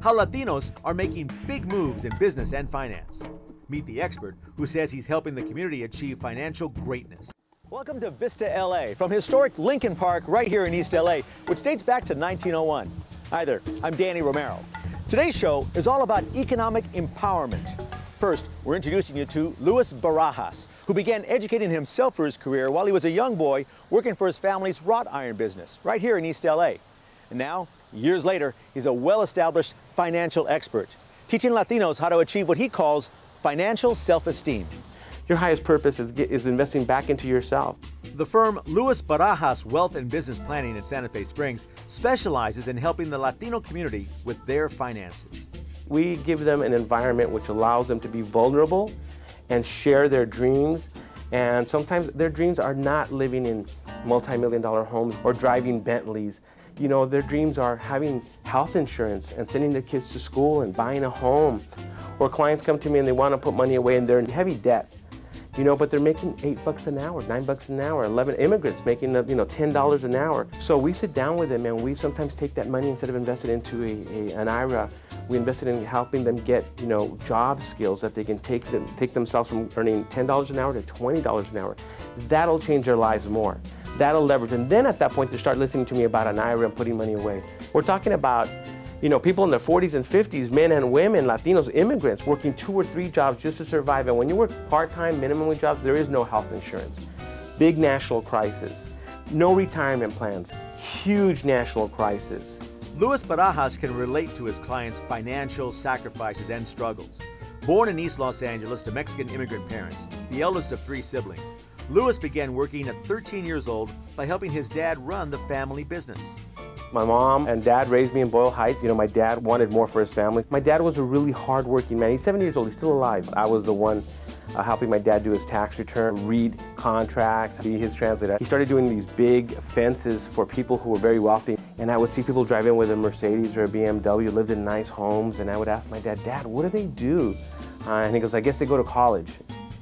how Latinos are making big moves in business and finance. Meet the expert who says he's helping the community achieve financial greatness. Welcome to Vista L.A. from historic Lincoln Park right here in East L.A., which dates back to 1901. Hi there, I'm Danny Romero. Today's show is all about economic empowerment. First, we're introducing you to Luis Barajas, who began educating himself for his career while he was a young boy working for his family's wrought iron business right here in East L.A. And now, years later, he's a well-established financial expert, teaching Latinos how to achieve what he calls financial self-esteem. Your highest purpose is investing back into yourself. The firm Luis Barajas Wealth and Business Planning in Santa Fe Springs specializes in helping the Latino community with their finances. We give them an environment which allows them to be vulnerable and share their dreams. And sometimes their dreams are not living in multi-million-dollar homes or driving Bentleys. You know, their dreams are having health insurance and sending their kids to school and buying a home. Or clients come to me and they want to put money away and they're in heavy debt. You know, but they're making $8 an hour, $9 an hour, 11 immigrants making, $10 an hour. So we sit down with them and we sometimes take that money, instead of investing into an IRA, we invested in helping them get, job skills that they can take themselves from earning $10 an hour to $20 an hour. That'll change their lives more. That'll leverage. And then at that point, they start listening to me about an IRA and putting money away. We're talking about people in their 40s and 50s, men and women, Latinos, immigrants, working 2 or 3 jobs just to survive. And when you work part-time, minimum wage jobs, there is no health insurance. Big national crisis. No retirement plans. Huge national crisis. Luis Barajas can relate to his clients' financial sacrifices and struggles. Born in East Los Angeles to Mexican immigrant parents, the eldest of 3 siblings, Luis began working at 13 years old by helping his dad run the family business. My mom and dad raised me in Boyle Heights. My dad wanted more for his family. My dad was a really hard-working man. He's 70 years old, he's still alive. I was the one helping my dad do his tax return, read contracts, be his translator. He started doing these big fences for people who were very wealthy. And I would see people drive in with a Mercedes or a BMW, lived in nice homes, and I would ask my dad, "Dad, what do they do?" And he goes, "I guess they go to college."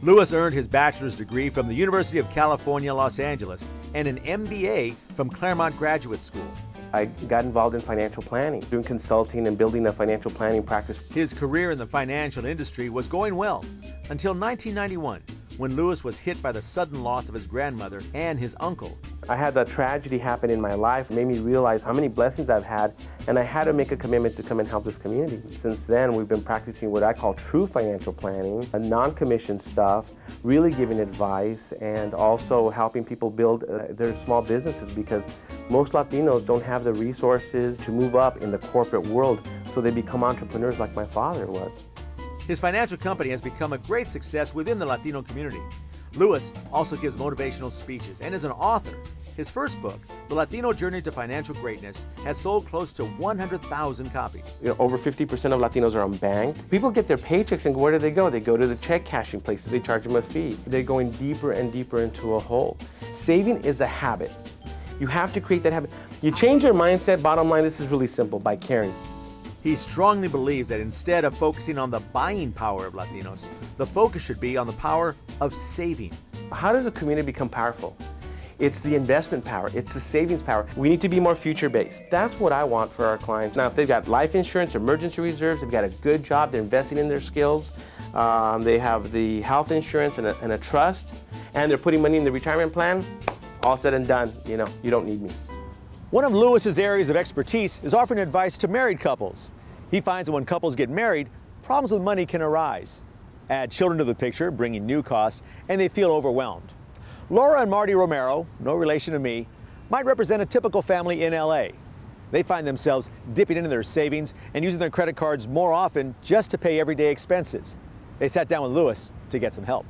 Luis earned his bachelor's degree from the University of California, Los Angeles, and an MBA from Claremont Graduate School. I got involved in financial planning, doing consulting and building a financial planning practice. His career in the financial industry was going well until 1991, when Luis was hit by the sudden loss of his grandmother and his uncle. I had a tragedy happen in my life. It made me realize how many blessings I've had, and I had to make a commitment to come and help this community. Since then, we've been practicing what I call true financial planning, non-commissioned stuff, really giving advice, and also helping people build their small businesses, because most Latinos don't have the resources to move up in the corporate world, so they become entrepreneurs like my father was. His financial company has become a great success within the Latino community. Luis also gives motivational speeches and is an author. His first book, The Latino Journey to Financial Greatness, has sold close to 100,000 copies. Over 50% of Latinos are unbanked. People get their paychecks and where do they go? They go to the check cashing places, they charge them a fee. They're going deeper and deeper into a hole. Saving is a habit. You have to create that habit. You change your mindset, bottom line, this is really simple, by caring. He strongly believes that instead of focusing on the buying power of Latinos, the focus should be on the power of saving. How does a community become powerful? It's the investment power, it's the savings power. We need to be more future-based. That's what I want for our clients. Now, if they've got life insurance, emergency reserves, they've got a good job, they're investing in their skills, they have the health insurance and a trust, and they're putting money in the retirement plan, all said and done, you don't need me. One of Luis's areas of expertise is offering advice to married couples. He finds that when couples get married, problems with money can arise. Add children to the picture, bringing new costs, and they feel overwhelmed. Laura and Marty Romero, no relation to me, might represent a typical family in LA. They find themselves dipping into their savings and using their credit cards more often just to pay everyday expenses. They sat down with Luis to get some help.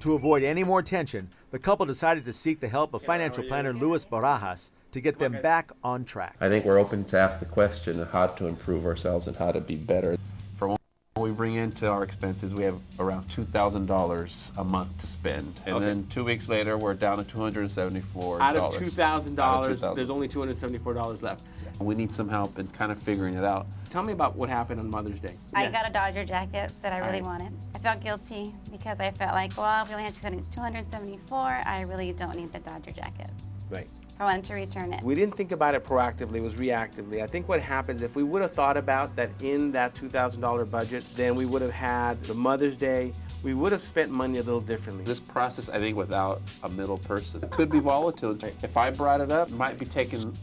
To avoid any more tension, the couple decided to seek the help of financial planner Luis Barajas to get them back on track. I think we're open to ask the question of how to improve ourselves and how to be better. For what we bring into our expenses, we have around $2,000 a month to spend. And then 2 weeks later, we're down to $274. Out of $2,000, there's only $274 left. We need some help in kind of figuring it out. Tell me about what happened on Mother's Day. I got a Dodger jacket that I really wanted. I felt guilty because I felt like, well, we only had $274. I really don't need the Dodger jacket. Right. if I wanted to return it. We didn't think about it proactively, it was reactively. I think what happens, if we would have thought about that in that $2,000 budget, then we would have had the Mother's Day, we would have spent money a little differently. This process, I think, without a middle person, it could be volatile. If I brought it up, it might be taken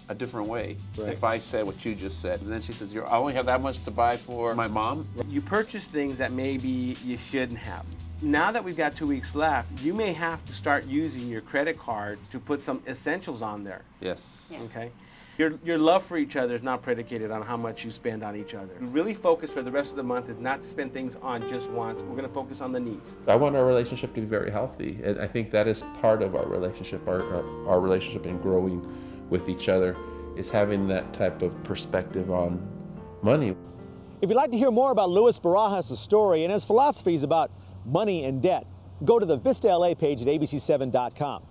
a different way. Right. If I said what you just said. And then she says, I only have that much to buy for my mom. You purchase things that maybe you shouldn't have. Now that we've got 2 weeks left, you may have to start using your credit card to put some essentials on there. Yes. Okay? Your love for each other is not predicated on how much you spend on each other. Really focus for the rest of the month is not to spend things on just once. We're going to focus on the needs. I want our relationship to be very healthy, and I think that is part of our relationship, our relationship in growing with each other, is having that type of perspective on money. If you'd like to hear more about Luis Barajas' story and his philosophies about money and debt, go to the Vista L.A. page at abc7.com.